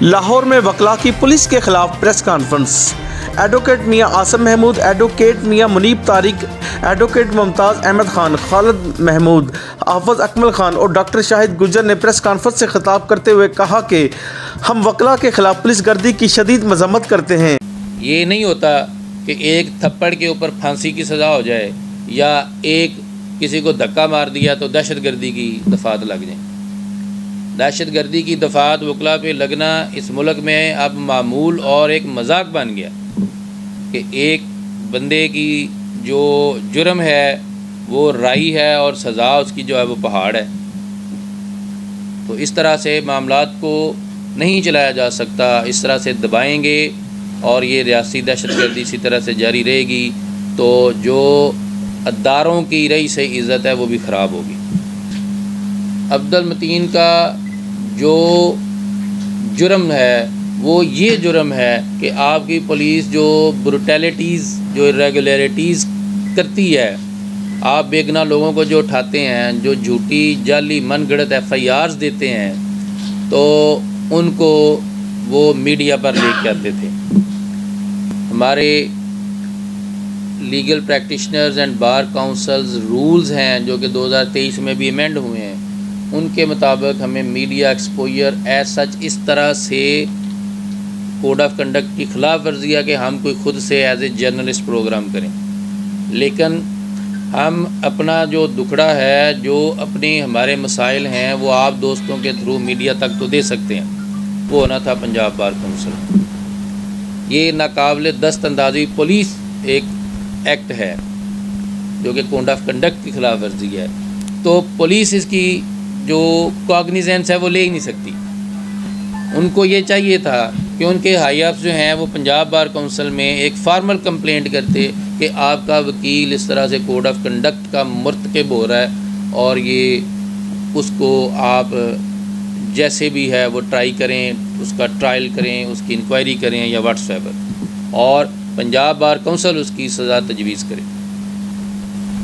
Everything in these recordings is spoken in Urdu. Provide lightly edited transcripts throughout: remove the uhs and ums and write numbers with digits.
لاہور میں وکلا کی پولیس کے خلاف پریس کانفرنس۔ ایڈوکیٹ میاں عاصم محمود، ایڈوکیٹ میاں منیب طارق، ایڈوکیٹ ممتاز احمد خان، خالد محمود، حافظ اکمل خان اور ڈاکٹر شاہد گجر نے پریس کانفرنس سے خطاب کرتے ہوئے کہا کہ ہم وکلا کے خلاف پولیس گردی کی شدید مذمت کرتے ہیں۔ یہ نہیں ہوتا کہ ایک تھپڑ کے اوپر پھانسی کی سزا ہو جائے یا ایک کسی کو دھکا مار دیا تو دہشت گردی کی دفعات لگ جائیں۔ دہشت گردی کی دفعات وکلا پہ لگنا اس ملک میں اب معمول اور ایک مذاق بن گیا کہ ایک بندے کی جو جرم ہے وہ رائی ہے اور سزا اس کی جو ہے وہ پہاڑ ہے۔ تو اس طرح سے معاملات کو نہیں چلایا جا سکتا، اس طرح سے دبائیں گے اور یہ ریاستی دہشت گردی اسی طرح سے جاری رہے گی تو جو اداروں کی رہی سے عزت ہے وہ بھی خراب ہوگی۔ عبدالمتین کا جو جرم ہے وہ یہ جرم ہے کہ آپ کی پولیس جو بروٹیلٹیز، جو irregularities کرتی ہے، آپ بے گناہ لوگوں کو جو اٹھاتے ہیں، جو جھوٹی جعلی من گھڑت FIRs دیتے ہیں تو ان کو وہ میڈیا پر لے کے آتے تھے۔ ہمارے legal practitioners and bar councils rules ہیں جو کہ 2023 میں بھی ایمینڈ ہوئے ہیں، ان کے مطابق ہمیں میڈیا ایکسپوجر ایز سچ اس طرح سے کوڈ آف کنڈکٹ کی خلاف ورزی ہے کہ ہم کوئی خود سے ایز اے جرنلسٹ پروگرام کریں، لیکن ہم اپنا جو دکھڑا ہے، جو اپنے ہمارے مسائل ہیں وہ آپ دوستوں کے تھرو میڈیا تک تو دے سکتے ہیں۔ وہ ہونا تھا پنجاب بار کونسل۔ یہ ناقابل دست اندازی پولیس ایک ایکٹ ہے جو کہ کوڈ آف کنڈکٹ کی خلاف ورزی ہے، تو پولیس اس کی جو کاگنیزنس ہے وہ لے ہی نہیں سکتی۔ ان کو یہ چاہیے تھا کہ ان کے ہائی اپس جو ہیں وہ پنجاب بار کونسل میں ایک فارمل کمپلینٹ کرتے کہ آپ کا وکیل اس طرح سے کوڈ آف کنڈکٹ کا مرتکب ہو رہا ہے اور یہ اس کو آپ جیسے بھی ہے وہ ٹرائی کریں، اس کا ٹرائل کریں، اس کی انکوائری کریں یا واٹس ایور، اور پنجاب بار کونسل اس کی سزا تجویز کرے۔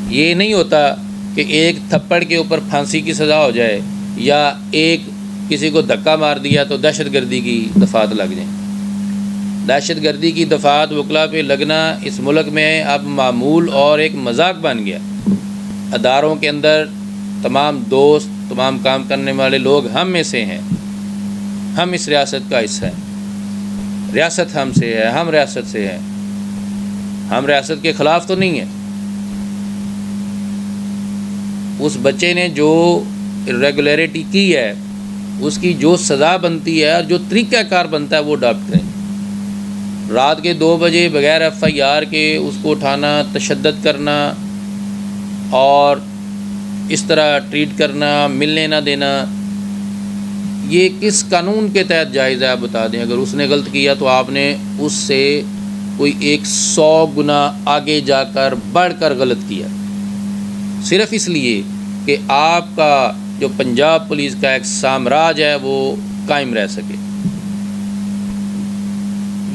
یہ نہیں ہوتا کہ ایک تھپڑ کے اوپر پھانسی کی سزا ہو جائے یا ایک کسی کو دھکا مار دیا تو دہشت گردی کی دفعات لگ جائیں۔ دہشت گردی کی دفعات وکلا پہ لگنا اس ملک میں اب معمول اور ایک مذاق بن گیا۔ اداروں کے اندر تمام دوست، تمام کام کرنے والے لوگ ہم میں سے ہیں، ہم اس ریاست کا حصہ ہیں، ریاست ہم سے ہے، ہم ریاست سے ہیں، ہم ریاست کے خلاف تو نہیں ہیں۔ اس بچے نے جو irregularity کی ہے اس کی جو سزا بنتی ہے اور جو طریقہ کار بنتا ہے وہ اڈاپٹ کریں۔ رات کے 2 بجے بغیر FIR کے اس کو اٹھانا، تشدد کرنا اور اس طرح ٹریٹ کرنا، ملنے نہ دینا، یہ کس قانون کے تحت جائز ہے آپ بتا دیں؟ اگر اس نے غلط کیا تو آپ نے اس سے کوئی 100 گنا آگے جا کر بڑھ کر غلط کیا، صرف اس لیے کہ آپ کا جو پنجاب پولیس کا ایک سامراج ہے وہ قائم رہ سکے۔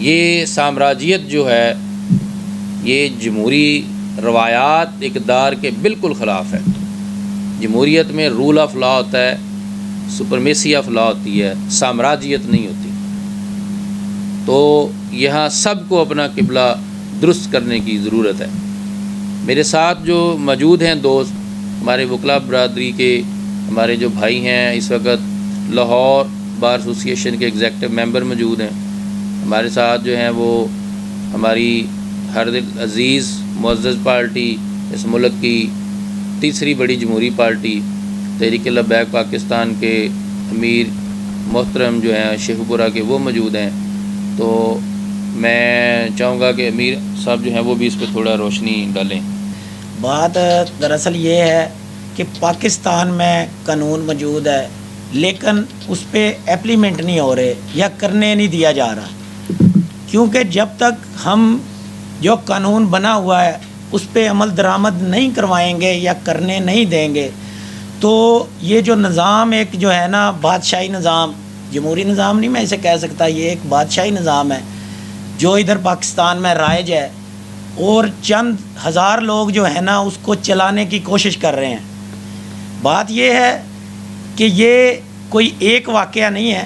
یہ سامراجیت جو ہے یہ جمہوری روایات اقدار کے بالکل خلاف ہے۔ جمہوریت میں رول آف لا ہوتا ہے، سپرمیسی آف لا ہوتی ہے، سامراجیت نہیں ہوتی۔ تو یہاں سب کو اپنا قبلہ درست کرنے کی ضرورت ہے۔ میرے ساتھ جو موجود ہیں دوست، ہمارے وکلا برادری کے ہمارے جو بھائی ہیں، اس وقت لاہور بار ایسوسی ایشن کے ایگزیکٹو ممبر موجود ہیں۔ ہمارے ساتھ جو ہیں وہ ہماری ہر دل عزیز معزز پارٹی، اس ملک کی تیسری بڑی جمہوری پارٹی تحریک لبیک پاکستان کے امیر محترم جو ہیں شیخ پورہ کے، وہ موجود ہیں۔ تو میں چاہوں گا کہ امیر صاحب جو ہیں وہ بھی اس پہ تھوڑا روشنی ڈالیں۔ بات دراصل یہ ہے کہ پاکستان میں قانون موجود ہے لیکن اس پہ ایپلیمنٹ نہیں ہو رہے یا کرنے نہیں دیا جا رہا، کیونکہ جب تک ہم جو قانون بنا ہوا ہے اس پہ عمل درآمد نہیں کروائیں گے یا کرنے نہیں دیں گے تو یہ جو نظام ایک جو ہے نا بادشاہی نظام، جمہوری نظام نہیں میں اسے کہہ سکتا، یہ ایک بادشاہی نظام ہے جو ادھر پاکستان میں رائج ہے اور چند ہزار لوگ جو ہیں نا اس کو چلانے کی کوشش کر رہے ہیں۔ بات یہ ہے کہ یہ کوئی ایک واقعہ نہیں ہے،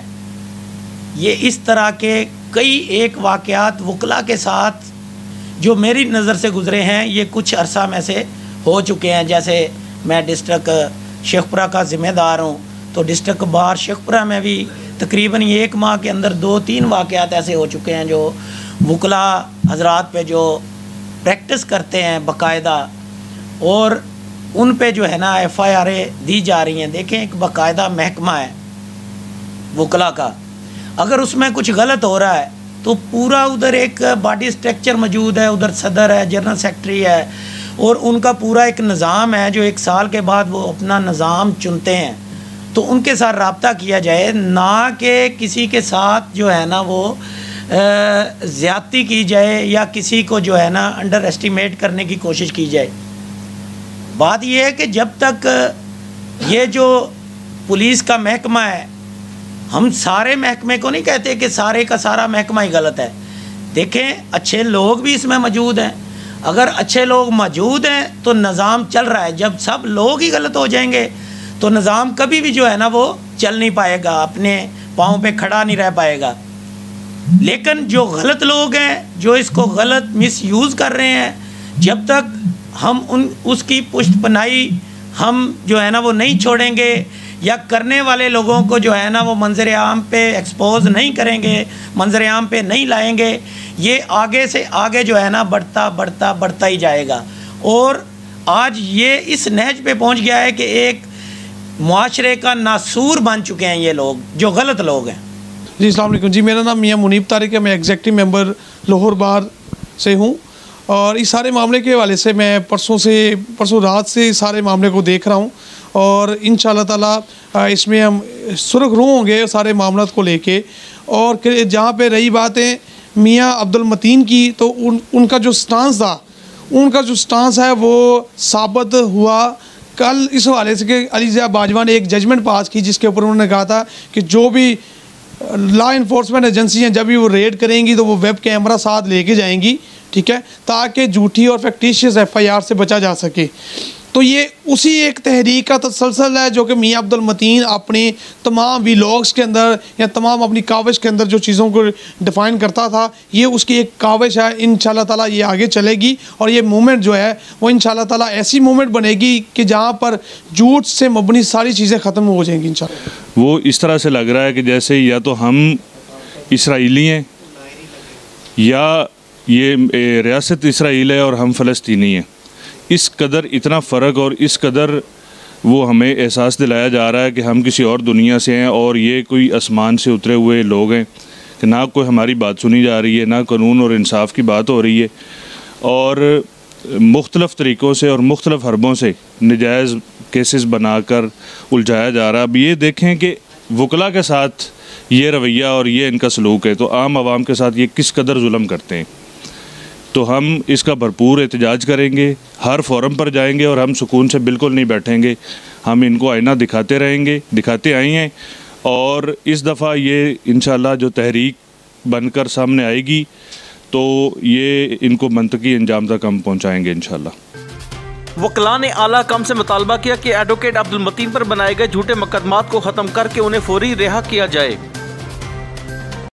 یہ اس طرح کے کئی ایک واقعات وکلا کے ساتھ جو میری نظر سے گزرے ہیں یہ کچھ عرصہ میں سے ہو چکے ہیں. جیسے میں ڈسٹرک شیخ پورہ کا ذمہ دار ہوں تو ڈسٹرک بار شیخ پورہ میں بھی تقریباً 1 ماہ کے اندر 2-3 واقعات ایسے ہو چکے ہیں جو وکلا حضرات پہ جو پریکٹس کرتے ہیں باقاعدہ اور ان پہ جو ہے نا FIR دی جا رہی ہیں. دیکھیں ایک باقاعدہ محکمہ ہے وکلا کا, اگر اس میں کچھ غلط ہو رہا ہے تو پورا ادھر ایک باڈی سٹرکچر موجود ہے, ادھر صدر ہے, جنرل سیکرٹری ہے اور ان کا پورا ایک نظام ہے جو 1 سال کے بعد وہ اپنا نظام چنتے ہیں. تو ان کے ساتھ رابطہ کیا جائے, نہ کہ کسی کے ساتھ جو ہے نا وہ زیادتی کی جائے یا کسی کو جو ہے نا انڈر ایسٹیمیٹ کرنے کی کوشش کی جائے. بات یہ ہے کہ جب تک یہ جو پولیس کا محکمہ ہے, ہم سارے محکمے کو نہیں کہتے کہ سارے کا سارا محکمہ ہی غلط ہے. دیکھیں اچھے لوگ بھی اس میں موجود ہیں, اگر اچھے لوگ موجود ہیں تو نظام چل رہا ہے. جب سب لوگ ہی غلط ہو جائیں گے تو نظام کبھی بھی جو ہے نا وہ چل نہیں پائے گا, اپنے پاؤں پہ کھڑا نہیں رہ پائے گا. لیکن جو غلط لوگ ہیں جو اس کو غلط مس یوز کر رہے ہیں, جب تک ہم اس کی پشت پناہی ہم جو ہے نا وہ نہیں چھوڑیں گے یا کرنے والے لوگوں کو جو ہے نا وہ منظر عام پہ ایکسپوز نہیں کریں گے, منظر عام پہ نہیں لائیں گے, یہ آگے سے آگے جو ہے نا بڑھتا ہی جائے گا. اور آج یہ اس نہج پہ پہنچ گیا ہے کہ ایک معاشرے کا ناسور بن چکے ہیں یہ لوگ جو غلط لوگ ہیں. جی السلام علیکم. جی میرا نام میاں منیب طارق ہے, میں ایگزیکٹو ممبر لاہور بار سے ہوں اور اس سارے معاملے کے حوالے سے میں پرسوں رات سے اس سارے معاملے کو دیکھ رہا ہوں اور انشاءاللہ تعالی اس میں ہم سرخ روح ہوں گے سارے معاملات کو لے کے. اور جہاں پہ رہی باتیں میاں عبد المتین کی, تو ان کا جو سٹانس ہے وہ ثابت ہوا کل اس حوالے سے کہ علی ضیاء باجوہ نے ایک ججمنٹ پاس کی جس کے اوپر انہوں نے کہا تھا کہ جو بھی لا انفورسمنٹ ایجنسی ہیں جب بھی وہ ریڈ کریں گی تو وہ ویب کیمرہ ساتھ لے کے جائیں گی, ٹھیک ہے, تاکہ جھوٹی اور فیکٹیشیس FIR سے بچا جا سکے. تو یہ اسی ایک تحریک کا تسلسل ہے جو کہ میاں عبد المتین اپنی تمام ویلاگس کے اندر یا تمام اپنی کاوش کے اندر جو چیزوں کو ڈیفائن کرتا تھا, یہ اس کی ایک کاوش ہے. انشاءاللہ تعالی یہ آگے چلے گی اور یہ مومنٹ جو ہے وہ انشاءاللہ تعالی ایسی مومنٹ بنے گی کہ جہاں پر جھوٹ سے مبنی ساری چیزیں ختم ہو جائیں گی انشاءاللہ. وہ اس طرح سے لگ رہا ہے کہ جیسے یا تو ہم اسرائیلی ہیں یا یہ ریاست اسرائیل ہے اور ہم فلسطینی ہیں. اس قدر اتنا فرق اور اس قدر وہ ہمیں احساس دلایا جا رہا ہے کہ ہم کسی اور دنیا سے ہیں اور یہ کوئی آسمان سے اترے ہوئے لوگ ہیں کہ نہ کوئی ہماری بات سنی جا رہی ہے, نہ قانون اور انصاف کی بات ہو رہی ہے اور مختلف طریقوں سے اور مختلف حربوں سے نجائز کیسز بنا کر الجھایا جا رہا ہے. اب یہ دیکھیں کہ وکلا کے ساتھ یہ رویہ اور یہ ان کا سلوک ہے تو عام عوام کے ساتھ یہ کس قدر ظلم کرتے ہیں. تو ہم اس کا بھرپور احتجاج کریں گے, ہر فورم پر جائیں گے اور ہم سکون سے بالکل نہیں بیٹھیں گے. ہم ان کو آئینہ دکھاتے رہیں گے, دکھاتے آئی ہیں اور اس دفعہ یہ انشاءاللہ جو تحریک بن کر سامنے آئے گی تو یہ ان کو منطقی انجام تک ہم پہنچائیں گے انشاءاللہ. وکلاء نے اعلیٰ حکام سے مطالبہ کیا کہ ایڈوکیٹ عبد المتین پر بنائے گئے جھوٹے مقدمات کو ختم کر کے انہیں فوری رہا کیا جائے.